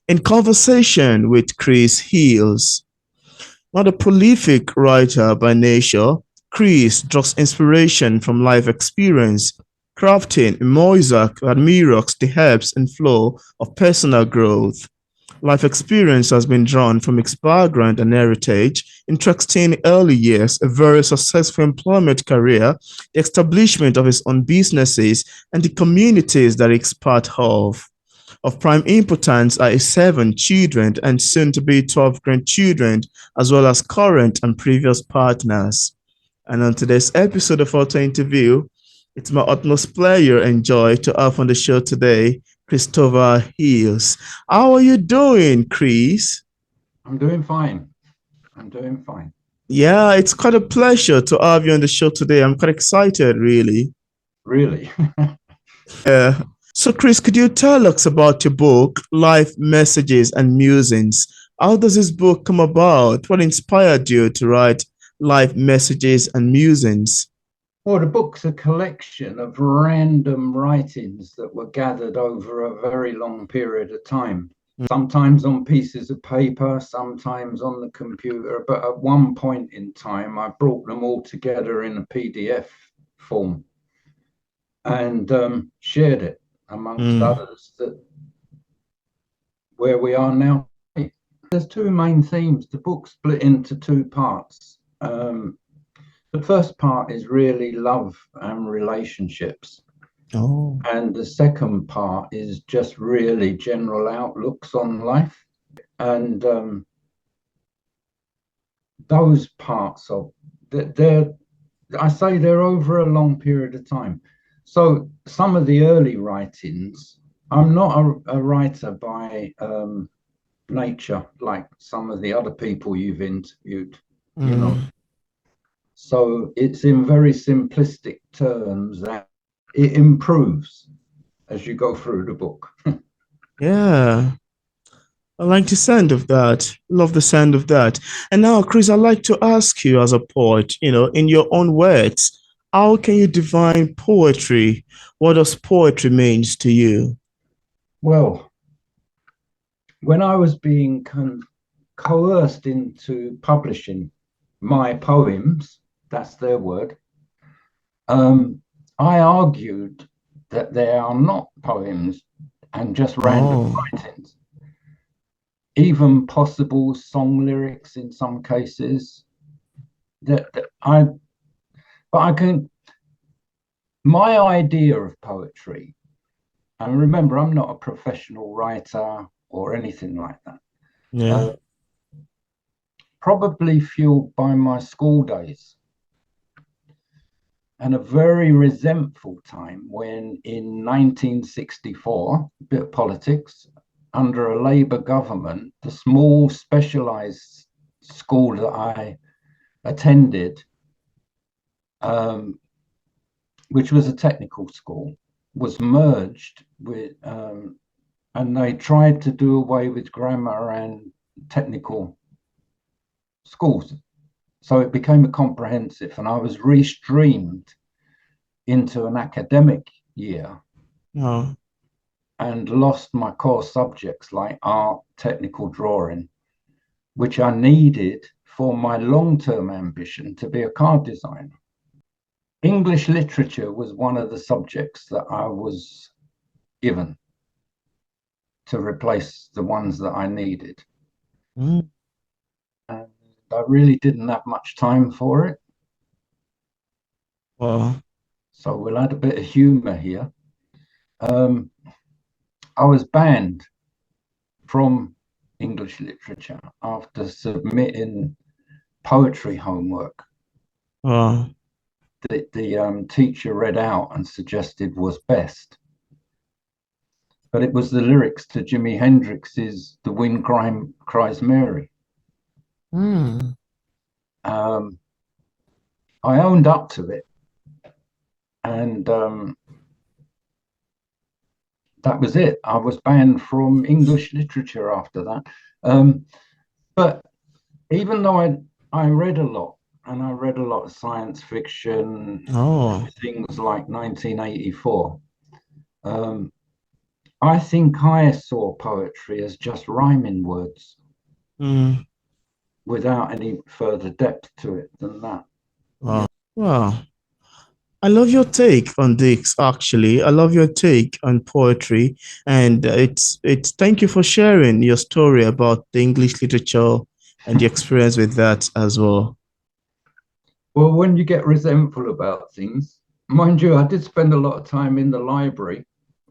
In conversation with Chris Heels, not a prolific writer by nature, Chris draws inspiration from life experience, crafting a mosaic that mirrors the ebbs and flow of personal growth. Life experience has been drawn from his background and heritage, interesting early years, a very successful employment career, the establishment of his own businesses, and the communities that he's part of. Of prime importance are his seven children and soon to be 12 grandchildren, as well as current and previous partners. And on today's episode of Auto Interview, it's my utmost pleasure and joy to have on the show today Christopher Hills. How are you doing, Chris? I'm doing fine. I'm doing fine. Yeah, it's quite a pleasure to have you on the show today. I'm quite excited, really. Really? Yeah. So, Chris, could you tell us about your book, Life Messages and Musings? How does this book come about? What inspired you to write Life Messages and Musings? Well, the book's a collection of random writings that were gathered over a very long period of time. Sometimes on pieces of paper, sometimes on the computer. But at one point in time, I brought them all together in a PDF form and shared it amongst Mm. others that where we are now. There's two main themes. The book split into two parts. The first part is really love and relationships. Oh. And the second part is just really general outlooks on life. And those parts of they're, I say they're over a long period of time. So some of the early writings, I'm not a writer by nature like some of the other people you've interviewed, you know. Mm. So it's in very simplistic terms that it improves as you go through the book. Yeah. I like the sound of that. Love the sound of that. And now, Chris, I'd like to ask you as a poet, in your own words, how can you define poetry? What does poetry means to you? Well, when I was being coerced into publishing my poems, that's their word, I argued that they are not poems and just random Oh, writings, even possible song lyrics in some cases. That but I can, my idea of poetry, and remember, I'm not a professional writer or anything like that. yeah. Uh, Probably fueled by my school days and a very resentful time when in 1964, a bit of politics, under a Labour government, the small specialised school that I attended, um, which was a technical school, was merged with, and they tried to do away with grammar and technical schools. So it became a comprehensive, and I was restreamed into an academic year Oh, and lost my core subjects like art, technical drawing, which I needed for my long term ambition to be a car designer. English literature was one of the subjects that I was given to replace the ones that I needed. mm, And I really didn't have much time for it. well, So we'll add a bit of humor here. Um, I was banned from English literature after submitting poetry homework well, that the teacher read out and suggested was best. But it was the lyrics to Jimi Hendrix's The Wind Cries Mary. mm, Um, I owned up to it, and that was it. I was banned from English literature after that. But even though I read a lot, and I read a lot of science fiction, oh, things like 1984, um, I think I saw poetry as just rhyming words Mm, without any further depth to it than that. wow. Wow. I love your take on this, actually. I love your take on poetry. And it's thank you for sharing your story about the English literature and the experience with that as well. Well, when you get resentful about things, mind you, I did spend a lot of time in the library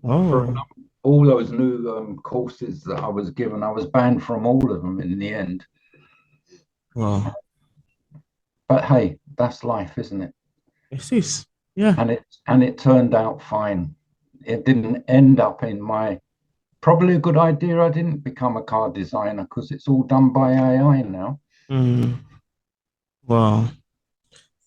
for Oh, all those new courses that I was given. I was banned from all of them in the end. wow. But hey, that's life, isn't it? It is. Yeah. And it turned out fine. It didn't end up in my probably a good idea. I didn't become a car designer because it's all done by AI now. Mm, wow.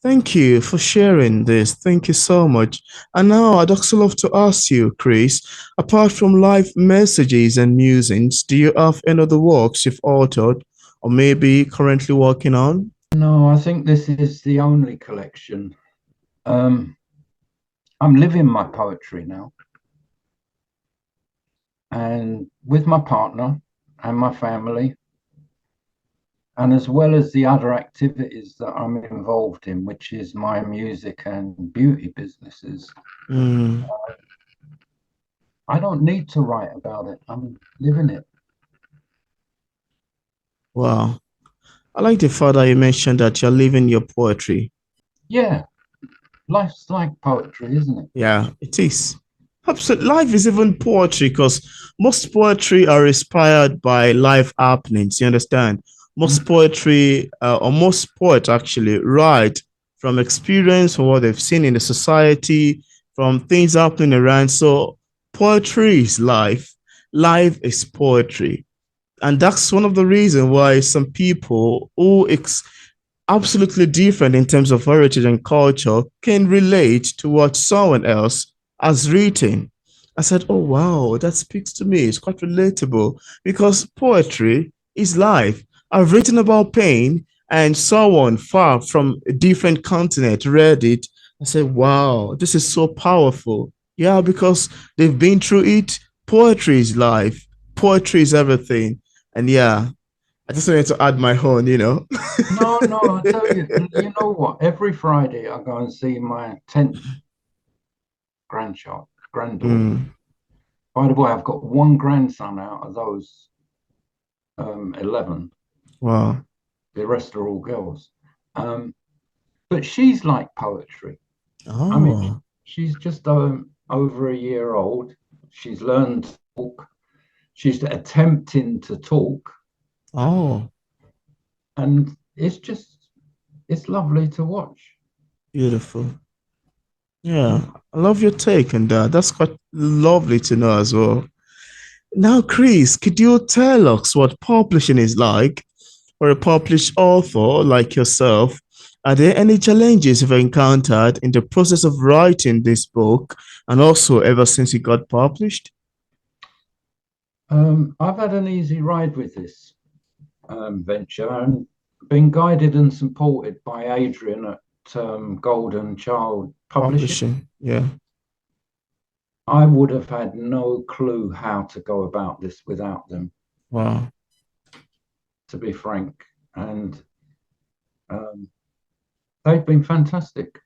Thank you for sharing this. Thank you so much. And now I'd also love to ask you, Chris, apart from live messages and musings, do you have any other works you've authored or maybe currently working on? No, I think this is the only collection. Um, I'm living my poetry now, and with my partner and my family, and as well as the other activities that I'm involved in, which is my music and beauty businesses. Mm, I don't need to write about it. I'm living it. wow. I like the fact that you mentioned that you're living your poetry. Yeah, life's like poetry, isn't it? Yeah, it is. Absolutely. Life is even poetry because most poetry are inspired by life happenings. You understand? Most Mm. poetry, or most poets actually write from experience, from what they've seen in the society, from things happening around. So poetry is life. Life is poetry. And that's one of the reasons why some people who absolutely different in terms of heritage and culture can relate to what someone else has written. I said, oh, wow, that speaks to me. It's quite relatable because poetry is life. I've written about pain, and someone far from a different continent read it. I said, wow, this is so powerful. Yeah, because they've been through it. Poetry is life, poetry is everything. And yeah, I just wanted to add my own. No, no, I tell you, you know what? Every Friday I go and see my 10th grandchild, granddaughter. Mm, By the way, I've got one grandson out of those 11. wow. The rest are all girls. Um, but she's like poetry. I mean, Oh, she's just over a year old. She's learned to talk. She's attempting to talk. oh, And it's lovely to watch. beautiful. Yeah, I love your take on that. That's quite lovely to know as well. Now, Chris, could you tell us what publishing is like for a published author like yourself? Are there any challenges you've encountered in the process of writing this book and also ever since it got published? I've had an easy ride with this venture and been guided and supported by Adrian at Golden Child Publishing. Publishing, yeah. I would have had no clue how to go about this without them, Wow. to be frank. And um, they've been fantastic.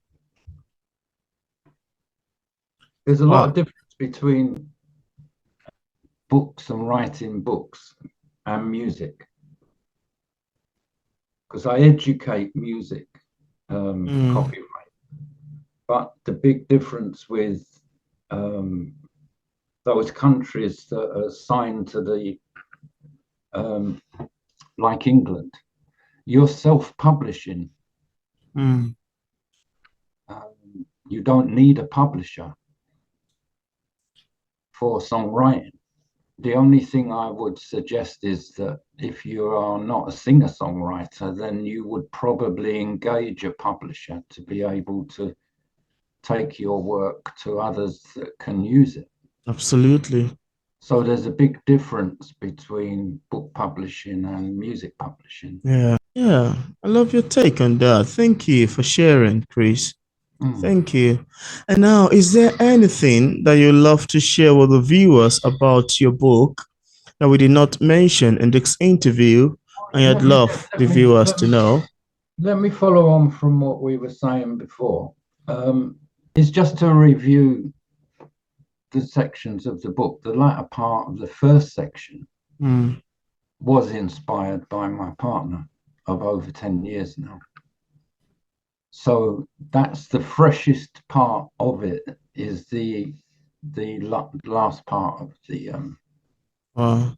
There's a lot Wow. of difference between books and writing books and music because I educate music Mm, copyright. But the big difference with um, those countries that are signed to the, um, like England, you're self-publishing. mm. You don't need a publisher for songwriting. The only thing I would suggest is that if you are not a singer-songwriter, then you would probably engage a publisher to be able to take your work to others that can use it. Absolutely. So there's a big difference between book publishing and music publishing. Yeah. Yeah. I love your take on that. Thank you for sharing, Chris. Mm. Thank you. And now, is there anything that you love to share with the viewers about your book that we did not mention in this interview, and I'd Let me love let the me viewers let to me know? let me follow on from what we were saying before. It's just to review the sections of the book. The latter part of the first section Mm, was inspired by my partner of over 10 years now. So that's the freshest part of it, is the last part of the wow,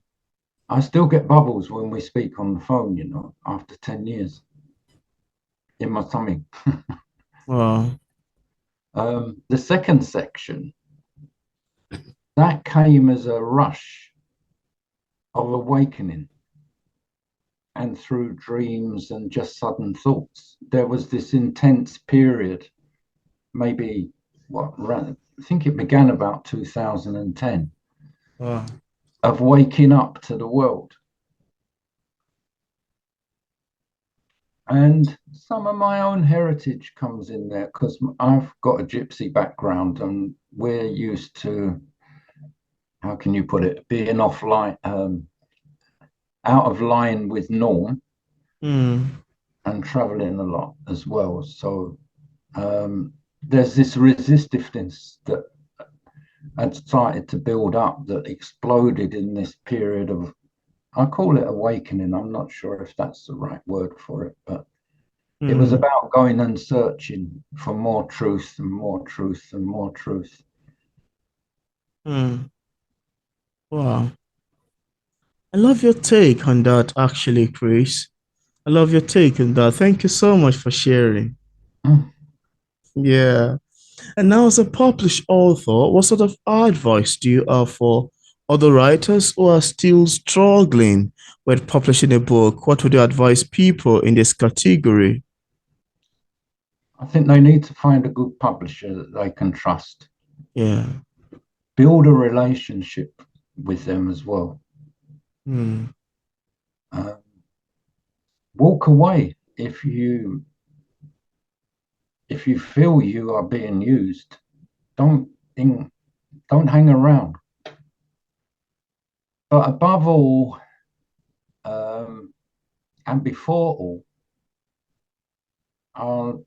I still get bubbles when we speak on the phone, after 10 years in my tummy. wow, The second section, that came as a rush of awakening, and through dreams and just sudden thoughts. There was this intense period, maybe I think it began about 2010, wow. of waking up to the world. And some of my own heritage comes in there because I've got a gypsy background, and we're used to, how can you put it, being offline, out of line with norm, Mm, and traveling a lot as well. So there's this resistiveness that had started to build up that exploded in this period of, I call it awakening. I'm not sure if that's the right word for it, but it was mm, about going and searching for more truth and more truth and more truth. mm. Wow. I love your take on that, actually, Chris. I love your take on that. Thank you so much for sharing. Yeah. And now, as a published author, what sort of advice do you have for other writers who are still struggling with publishing a book? What would you advise people in this category? I think they need to find a good publisher that they can trust, Yeah. build a relationship with them as well. Mm, Uh, Walk away if you feel you are being used. Don't don't hang around. But above all, um, and before all,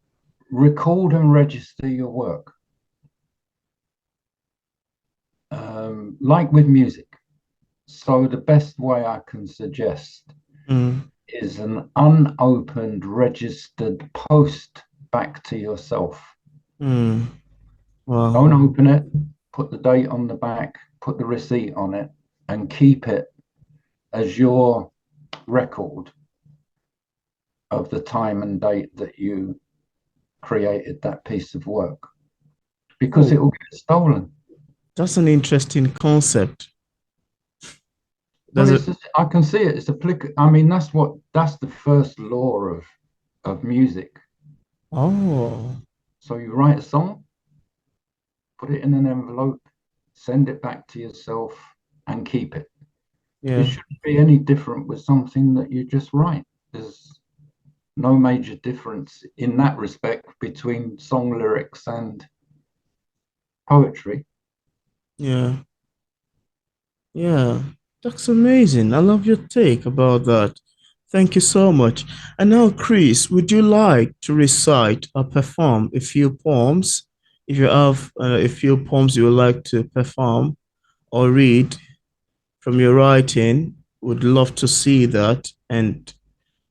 record and register your work. Like with music. So the best way I can suggest mm, is an unopened registered post back to yourself. mm. Wow. Don't open it, put the date on the back, put the receipt on it, and keep it as your record of the time and date that you created that piece of work, because it Oh, will get stolen. that's an interesting concept. Well, Does it? I can see it. It's applicable. I mean, that's the first law of music. Oh, So you write a song, put it in an envelope, send it back to yourself, and keep it. It yeah. shouldn't be any different with something that you just write. There's no major difference in that respect between song lyrics and poetry. Yeah. Yeah, that's amazing. I love your take about that. Thank you so much. And now, Chris, would you like to recite or perform a few poems? If you have a few poems you would like to perform or read from your writing, would love to see that. And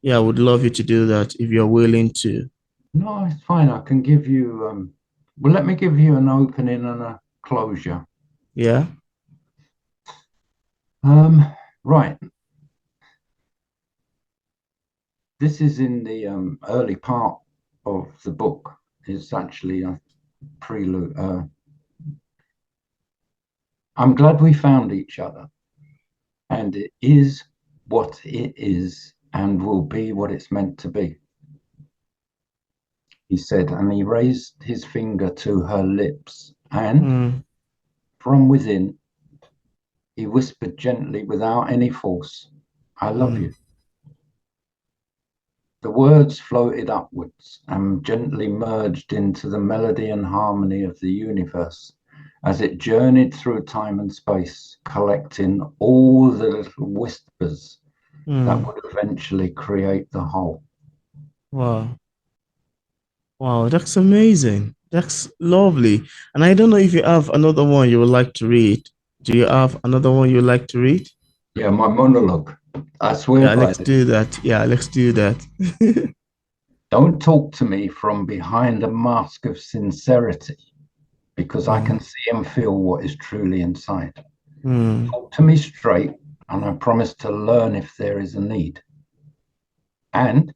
yeah, I would love you to do that if you're willing to. No, it's fine. I can give you, well, let me give you an opening and a closure. Yeah. Right. This is in the early part of the book. It's actually a prelude. I'm glad we found each other, and it is what it is and will be what it's meant to be, he said, and he raised his finger to her lips, and Mm, from within, he whispered gently without any force, I love mm, you. The words floated upwards and gently merged into the melody and harmony of the universe as it journeyed through time and space, collecting all the little whispers that Mm. would eventually create the whole. Wow. Wow, that's amazing. That's lovely. And I don't know if you have another one you would like to read. Do you have another one you would like to read? Yeah, my monologue. I swear Yeah, by let's this. do that. Yeah, let's do that. Don't talk to me from behind a mask of sincerity because I can Mm, see and feel what is truly inside. mm. Talk to me straight, and I promise to learn if there is a need. And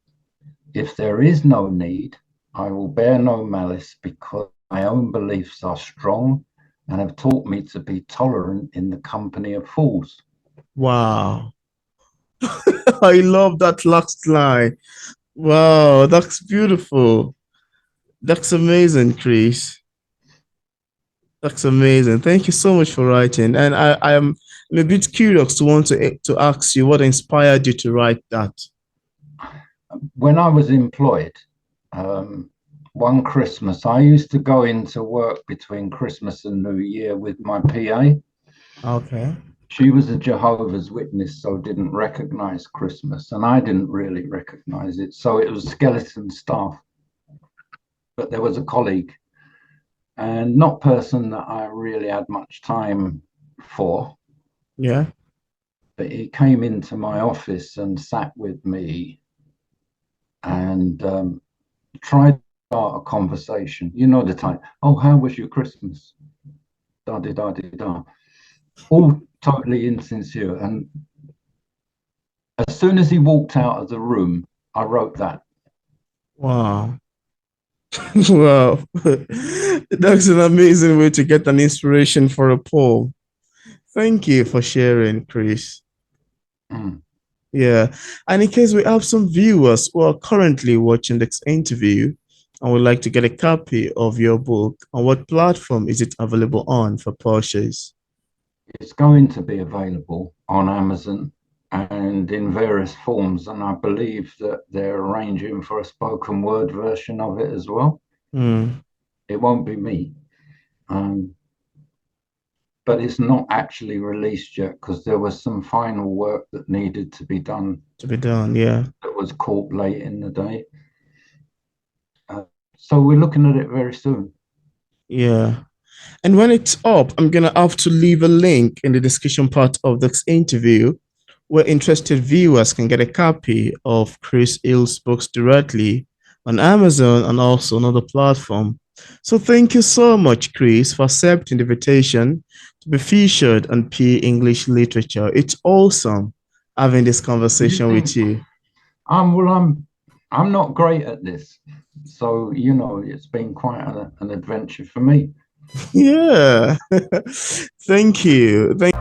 if there is no need, I will bear no malice because my own beliefs are strong and have taught me to be tolerant in the company of fools. Wow. I love that last line. Wow, that's beautiful. That's amazing, Chris. That's amazing. Thank you so much for writing. And I'm a bit curious to want to ask you what inspired you to write that. When I was employed, um, one Christmas, I used to go into work between Christmas and New Year with my PA. Okay. She was a Jehovah's Witness, so didn't recognize Christmas, and I didn't really recognize it. So it was skeleton staff, but there was a colleague and not person that I really had much time for. Yeah. But he came into my office and sat with me and tried to start a conversation. You know the type. Oh, how was your Christmas? Da da da da da. All totally insincere. And as soon as he walked out of the room, I wrote that. Wow. Wow. That's an amazing way to get an inspiration for a poem. Thank you for sharing, Chris. Mm. Yeah. And in case we have some viewers who are currently watching this interview and would like to get a copy of your book, on what platform is it available on for purchase? It's going to be available on Amazon and in various forms. And I believe that they're arranging for a spoken word version of it as well. Hmm. It won't be me, um, but it's not actually released yet because there was some final work that needed to be done To be done, yeah. that was caught late in the day. Uh, so we're looking at it very soon. Yeah. And when it's up, I'm gonna have to leave a link in the description part of this interview where interested viewers can get a copy of Chris Hill's books directly on Amazon and also on other platform. So thank you so much, Chris, for accepting the invitation to be featured on P English Literature. It's awesome having this You conversation with think you. I'm not great at this, so it's been quite an adventure for me. Yeah. Thank you. Thank